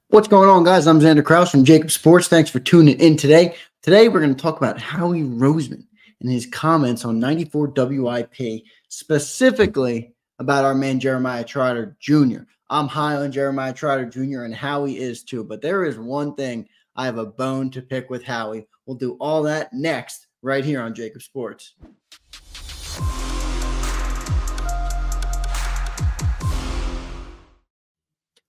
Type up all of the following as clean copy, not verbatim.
What's going on, guys? I'm Zander Krause from JAKIB Sports. Thanks for tuning in today. Today, we're going to talk about Howie Roseman and his comments on 94 WIP, specifically about our man Jeremiah Trotter Jr. I'm high on Jeremiah Trotter Jr., and Howie is too. But there is one thing I have a bone to pick with Howie. We'll do all that next, right here on JAKIB Sports.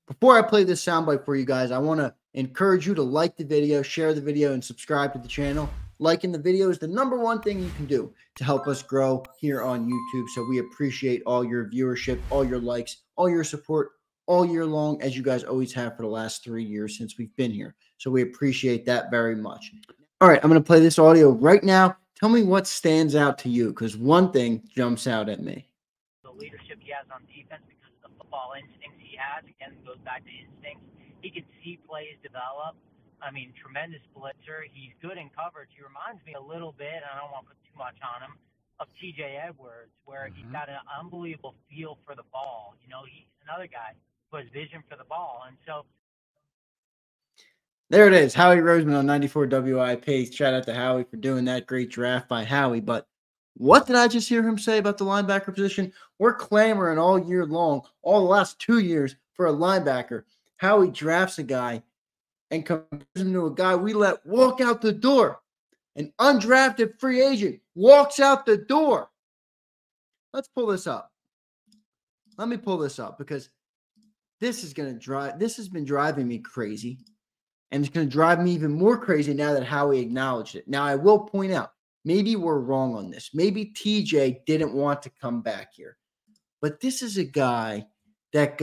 Before I play this soundbite for you guys, I want to encourage you to like the video, share the video, and subscribe to the channel. Liking the video is the #1 thing you can do to help us grow here on YouTube. So we appreciate all your viewership, all your likes, all your support all year long, as you guys always have for the last 3 years since we've been here. So we appreciate that very much. All right, I'm going to play this audio right now. Tell me what stands out to you, because one thing jumps out at me. The leadership he has on defense because of the football instincts he has. Again, it goes back to instincts. He can see plays develop. I mean, tremendous blitzer. He's good in coverage. He reminds me a little bit, and I don't want to put too much on him, of TJ Edwards, where he's got an unbelievable feel for the ball. You know, he's another guy who has vision for the ball. And so there it is, Howie Roseman on 94 WIP. Shout out to Howie for doing that. Great draft by Howie. But what did I just hear him say about the linebacker position? We're clamoring all year long, all the last 2 years, for a linebacker. Howie drafts a guy and compares him to a guy we let walk out the door. An undrafted free agent walks out the door. Let's pull this up. Let me pull this up, because this has been driving me crazy. And it's going to drive me even more crazy now that Howie acknowledged it. Now, I will point out, maybe we're wrong on this. Maybe TJ didn't want to come back here. But this is a guy that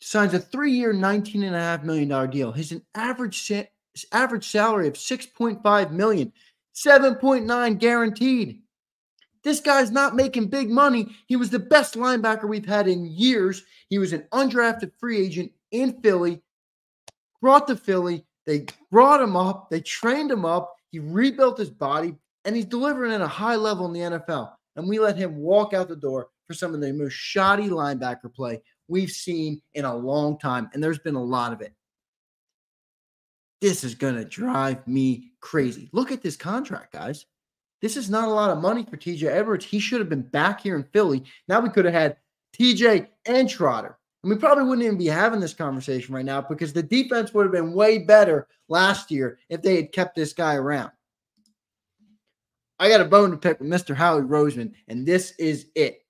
signs a 3-year, $19.5 million deal. His average salary of $6.5 million, 7.9 guaranteed. This guy's not making big money. He was the best linebacker we've had in years. He was an undrafted free agent in Philly. Brought to Philly, they brought him up, they trained him up, he rebuilt his body, and he's delivering at a high level in the NFL. And we let him walk out the door for some of the most shoddy linebacker play we've seen in a long time, and there's been a lot of it. This is going to drive me crazy. Look at this contract, guys. This is not a lot of money for TJ Edwards. He should have been back here in Philly. Now we could have had TJ and Trotter. And we probably wouldn't even be having this conversation right now, because the defense would have been way better last year if they had kept this guy around. I got a bone to pick with Mr. Howie Roseman, and this is it.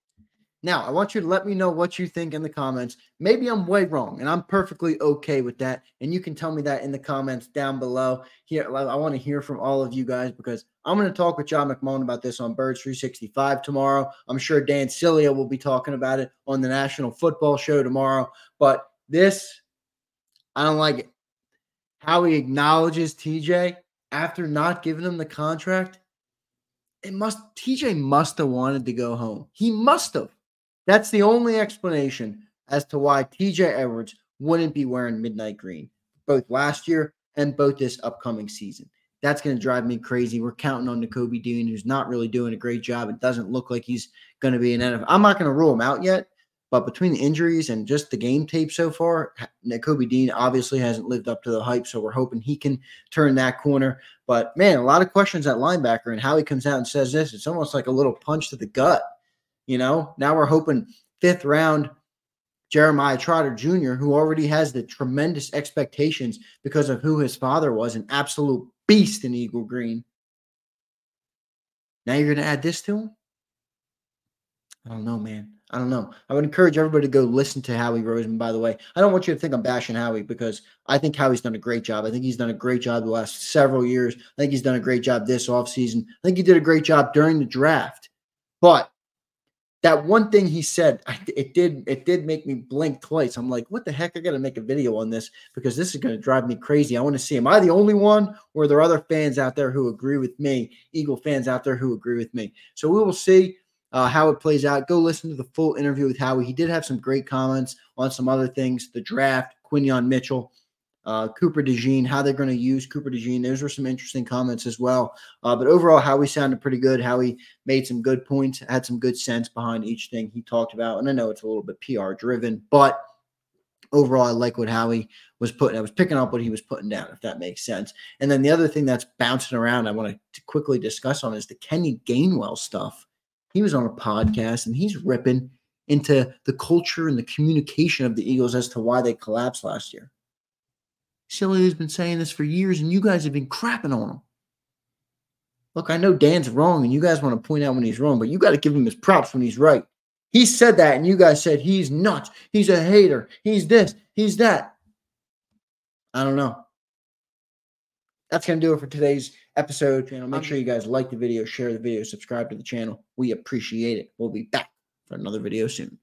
Now, I want you to let me know what you think in the comments. Maybe I'm way wrong, and I'm perfectly okay with that. And you can tell me that in the comments down below. Here, I want to hear from all of you guys, because I'm going to talk with John McMullen about this on Birds 365 tomorrow. I'm sure Dan Cilia will be talking about it on the National Football Show tomorrow. But this, I don't like it. How he acknowledges TJ after not giving him the contract. TJ must have wanted to go home. He must have. That's the only explanation as to why TJ Edwards wouldn't be wearing midnight green, both last year and both this upcoming season. That's going to drive me crazy. We're counting on Nakobe Dean, who's not really doing a great job. It doesn't look like he's going to be an NFL. I'm not going to rule him out yet, but between the injuries and just the game tape so far, Nakobe Dean obviously hasn't lived up to the hype, so we're hoping he can turn that corner. But, man, a lot of questions at linebacker, and how he comes out and says this, it's almost like a little punch to the gut. You know, now we're hoping 5th round Jeremiah Trotter Jr., who already has the tremendous expectations because of who his father was, an absolute beast in Eagle Green. Now you're going to add this to him? I don't know, man. I don't know. I would encourage everybody to go listen to Howie Roseman, by the way. I don't want you to think I'm bashing Howie, because I think Howie's done a great job. I think he's done a great job the last several years. I think he's done a great job this offseason. I think he did a great job during the draft. But that one thing he said, it did make me blink twice. I'm like, what the heck? I got to make a video on this, because this is going to drive me crazy. I want to see, am I the only one, or are there other fans out there who agree with me, Eagle fans out there who agree with me? So we will see how it plays out. Go listen to the full interview with Howie. He did have some great comments on some other things, the draft, Quinyon Mitchell, Cooper DeJean, how they're going to use Cooper DeJean. Those were some interesting comments as well. But overall, Howie sounded pretty good. Howie made some good points, had some good sense behind each thing he talked about. And I know it's a little bit PR driven, but overall, I like what Howie was putting. I was picking up what he was putting down, if that makes sense. And then the other thing that's bouncing around I want to quickly discuss on is the Kenny Gainwell stuff. He was on a podcast and he's ripping into the culture and the communication of the Eagles as to why they collapsed last year. Silly has been saying this for years, and you guys have been crapping on him. Look, I know Dan's wrong, and you guys want to point out when he's wrong, but you got to give him his props when he's right. He said that, and you guys said he's nuts. He's a hater. He's this. He's that. I don't know. That's going to do it for today's episode. Make sure you guys like the video, share the video, subscribe to the channel. We appreciate it. We'll be back for another video soon.